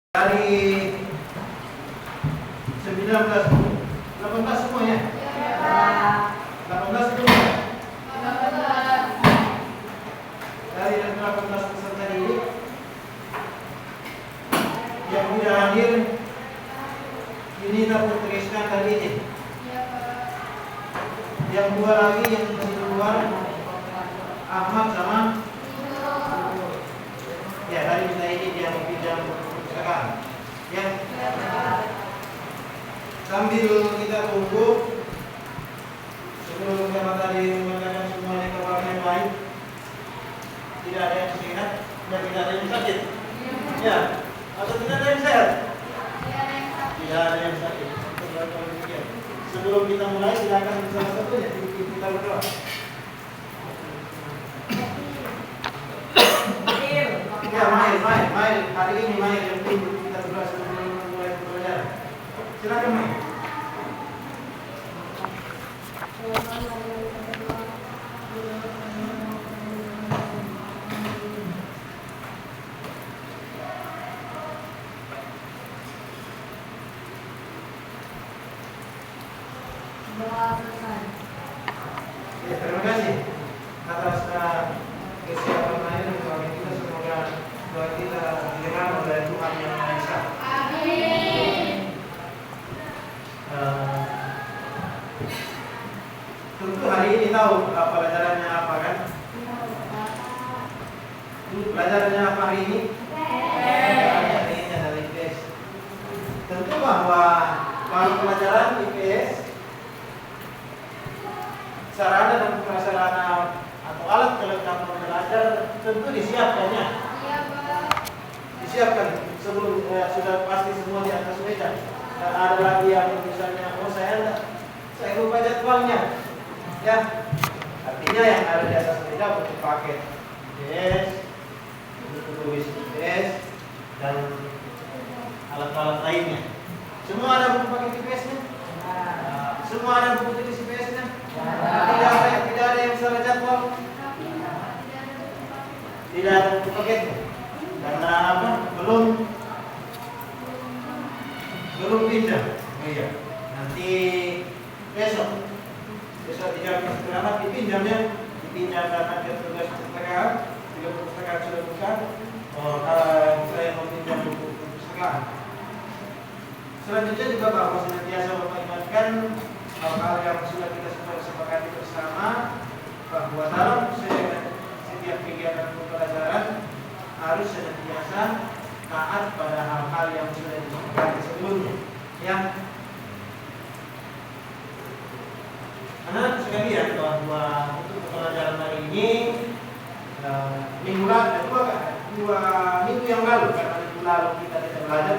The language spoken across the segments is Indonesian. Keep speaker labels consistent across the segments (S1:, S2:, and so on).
S1: Dari 19, 18 semuanya?
S2: Ya.
S1: 18 itu?
S2: 18.
S1: Dari 18 peserta didik yang tidak hadir, ini tak Putrisna tadi ini.
S2: Iya, Pak.
S1: Yang dua lagi yang masih keluar, Ahmad sama ya tadi kita ini dia pinjam perpustakaan. Ya.
S2: Iya, Pak.
S1: Sambil kita tunggu sebelum kita tadi mengatakan semuanya kabar yang baik, tidak ada yang sehat dan tidak ada yang sakit. Ya, atau tidak ada yang sehat? Tidak ada yang sakit. Sebelum kita mulai, silakan salah satunya kita berdoa. Ya, Mail. Hari ini Mail yang kita berdoa sebelum mulai pelajaran. Silakan Mail. Ya, terima kasih atas kesiapan Mail dan doa kita. Semoga doa kita diterima oleh Tuhan Yang Maha Esa. Tentu hari ini tahu pelajarannya apa kan? Pelajarannya apa hari ini? Hari ini adalah IPS. Tentu bahwa kalau pelajaran IPS, sarana dan prasarana atau alat kelengkapan belajar tentu disiapkannya.
S2: Iya, Pak.
S1: Disiapkan sebelum sudah pasti semua di atas meja. Dan ada lagi yang misalnya, oh saya lupa jadwalnya. Ya, artinya yang ada di atas meja untuk paket IPS, buku tulis IPS, dan alat-alat lainnya. Semua ada buku paket IPS-nya? Semua ada buku tulis IPS-nya? Tidak ada yang salah jadwal? Tidak ada buku paketnya? Karena apa? Belum pindah. Iya. Nanti besok di jam istirahat dipinjam karena dia tugas perpustakaan, juga perpustakaan sudah buka. Saya mau pinjam buku perpustakaan. Selanjutnya juga bahwa senantiasa Bapak ingatkan hal-hal yang sudah kita sepakati bersama, bahwa dalam setiap kegiatan pembelajaran harus senantiasa taat pada hal-hal yang sudah disepakati sebelumnya. Ya. Anak sekalian, bahwa untuk pembelajaran hari ini minggu lalu, dua minggu yang lalu, karena minggu lalu kita tidak belajar,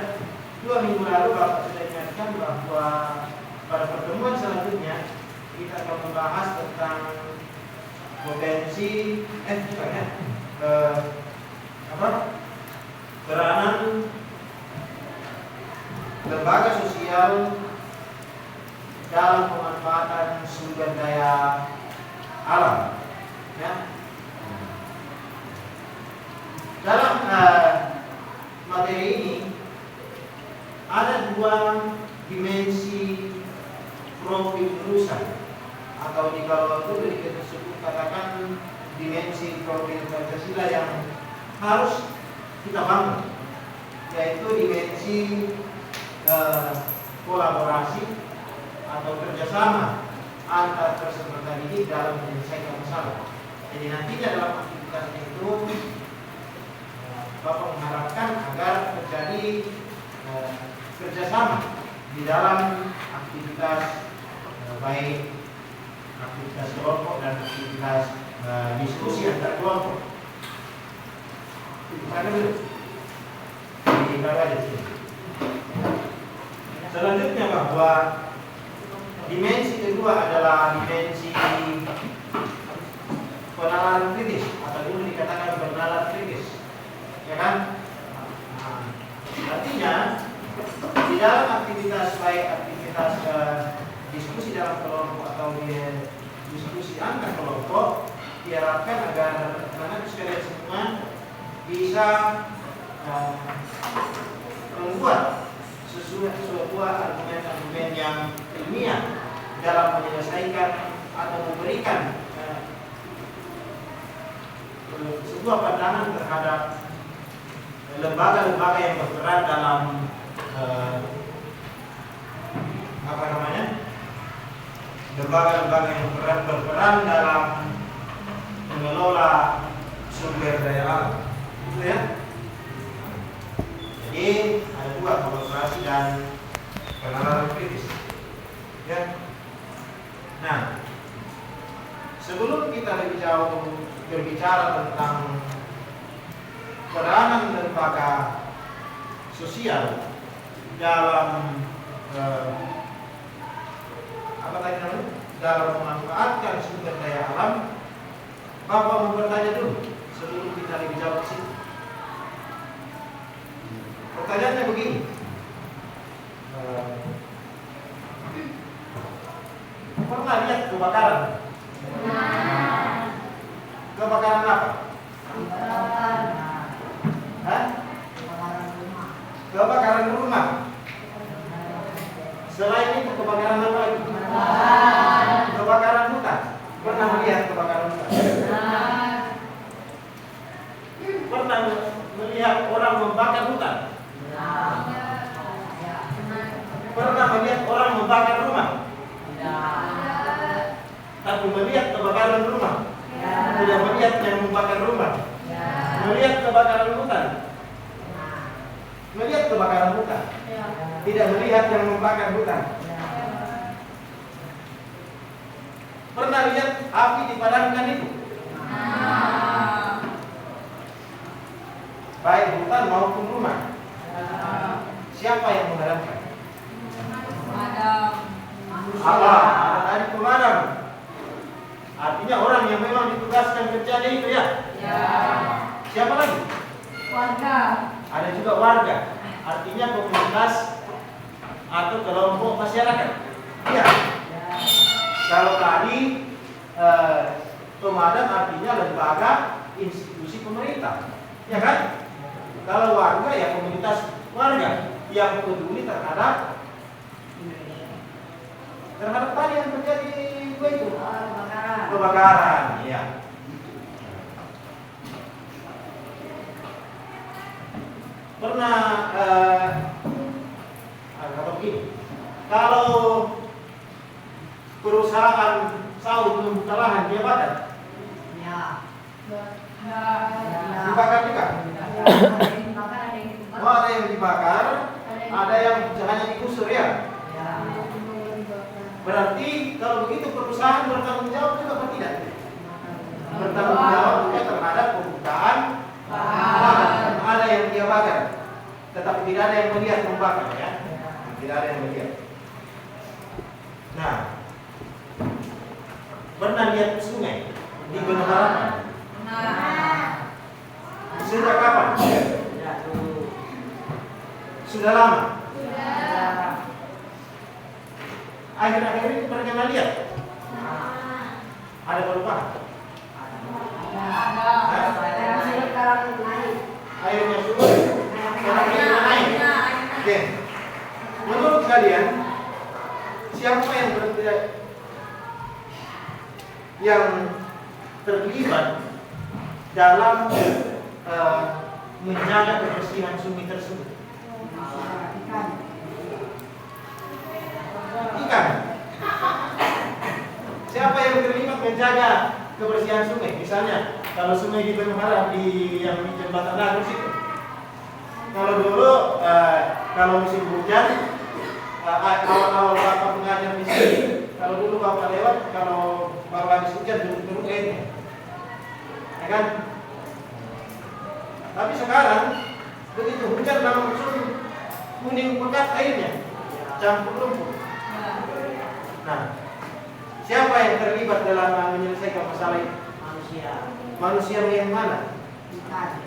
S1: 2 minggu lalu Bapak sudah ingatkan bahwa pada pertemuan selanjutnya kita akan membahas tentang potensi peranan lembaga sosial dalam pemanfaatan sumber daya alam. Ya. Dalam materi ini ada 2 dimensi profil perusahaan, atau kalau itu disebut katakan dimensi profil Pancasila yang harus kita bangun, yaitu dimensi kolaborasi atau kerjasama antar peserta didik dalam menyelesaikan masalah. Jadi nantinya dalam aktivitasnya itu Bapak mengharapkan agar terjadi kerjasama di dalam aktivitas baik aktivitas kelompok dan aktivitas diskusi antar kelompok. Ada dulu di bawah di sini. Selanjutnya bahwa dimensi kedua adalah dimensi penalaran kritis, atau dulu dikatakan bernalar kritis, ya kan? Artinya di dalam aktivitas baik aktivitas diskusi dalam kelompok atau diskusi antar kelompok, diharapkan agar anak-anak sekalian semua bisa sebuah argumen-argumen yang ilmiah dalam menyelesaikan atau memberikan sebuah pandangan terhadap lembaga-lembaga yang berperan dalam lembaga-lembaga yang berperan dalam mengelola sumber daya alam, gitu ya. Jadi ada dua, kolaborasi dan penalaran kritis, ya. Nah, sebelum kita lebih jauh berbicara tentang peranan lembaga sosial dalam dalam memanfaatkan sumber daya alam, Bapak mau bertanya dulu sebelum kita lebih jauh ke situ. Pertanyaannya begini, pernah lihat kebakaran? Kebakaran apa? Hah? Kebakaran rumah. Selain itu kebakaran apa lagi? Kebakaran hutan. Pernah melihat kebakaran hutan? Pernah melihat orang membakar hutan? Pernah melihat orang membakar rumah? Tapi melihat kebakaran rumah? Tidak melihat yang membakar rumah? Melihat kebakaran hutan? Melihat kebakaran hutan? Tidak melihat yang membakar hutan? Pernah lihat api dipadamkan itu? Baik hutan maupun rumah. Siapa yang memadamkan? Apa? Ada tadi pemadam. Artinya orang yang memang ditugaskan kerjanya itu ya? Siapa lagi?
S2: Warga.
S1: Ada juga warga. Artinya komunitas atau kelompok masyarakat. Iya. Kalau tadi pemadam artinya lembaga institusi pemerintah, ya kan? Kalau warga ya komunitas warga yang peduli terhadap tadi yang terjadi itu kebakaran, ya. Pernah kata begini, kalau perusahaan sawit belum buka lahan dia bakar? Dibakar juga? Oh, ada yang dibakar, ada yang hanya digusur ya. Berarti kalau begitu perusahaan bertanggung jawab juga atau tidak? Bertanggung jawab juga terhadap pembukaan lahan. Ada yang dia bakar, tetapi tidak ada yang melihat membakar ya. Tidak ada yang melihat. Nah, pernah lihat sungai di Gunung Harapan? Sejak kapan? Sudah lama. Akhir-akhir ini pernah lihat? Ada perubahan? Airnya surut, airnya naik. Oke. Menurut kalian, siapa yang terlibat dalam menjaga kebersihan sungai tersebut? Ikan. Siapa yang terlibat menjaga kebersihan sungai? Misalnya, kalau sungai di Benhara yang di jembatan Dago situ. Kalau dulu kalau musim hujan, awal-awal Bapak mengajar di sini, kalau dulu Bapak lewat, kalau baru habis hujan turun airnya, ya kan? Tapi sekarang begitu hujan langsung kuning pekat airnya, campur lumpur. Nah, siapa yang terlibat dalam menyelesaikan masalah ini? Manusia yang mana?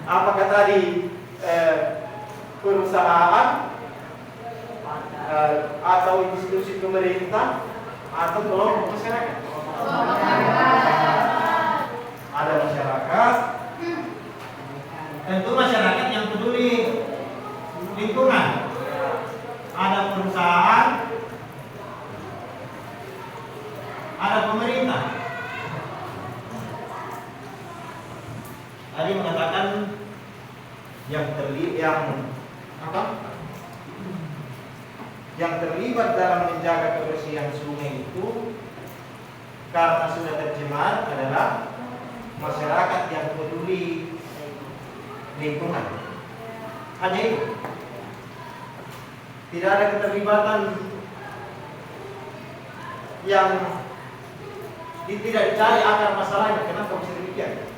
S1: Apakah tadi perusahaan atau institusi pemerintah atau kelompok masyarakat? Ada masyarakat, tentu masyarakat yang peduli lingkungan. ada perusahaan, ada pemerintah. Tadi mengatakan yang terlibat dalam menjaga kebersihan sungai itu karena sudah tercemar adalah masyarakat yang peduli lingkungan. Hanya itu. Tidak ada keterlibatan yang tidak dicari akar masalahnya. Kenapa bisa demikian?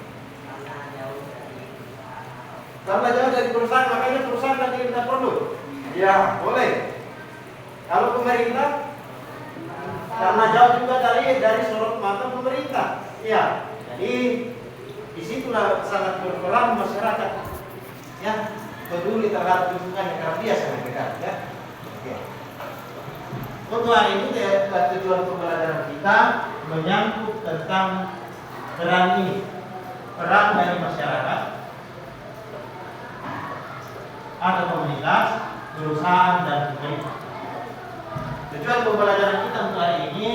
S1: Karena jauh dari perusahaan, makanya perusahaan tadi tidak perlu. Ya, boleh. Kalau pemerintah, karena jauh juga dari sorot mata pemerintah. Ya, jadi disitulah sangat berperan masyarakat. Ya, peduli terhadap lingkungan karena dia sangat dekat. Ya. Ya. Untuk hari ini tujuan pembelajaran kita menyangkut tentang peran dari masyarakat atau komunitas, perusahaan dan pemerintah. Tujuan pembelajaran kita untuk hari ini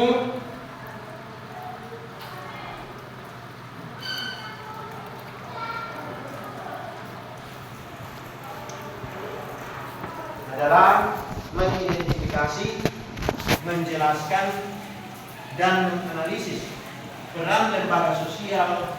S1: adalah mengidentifikasi, menjelaskan, dan menganalisis peran lembaga sosial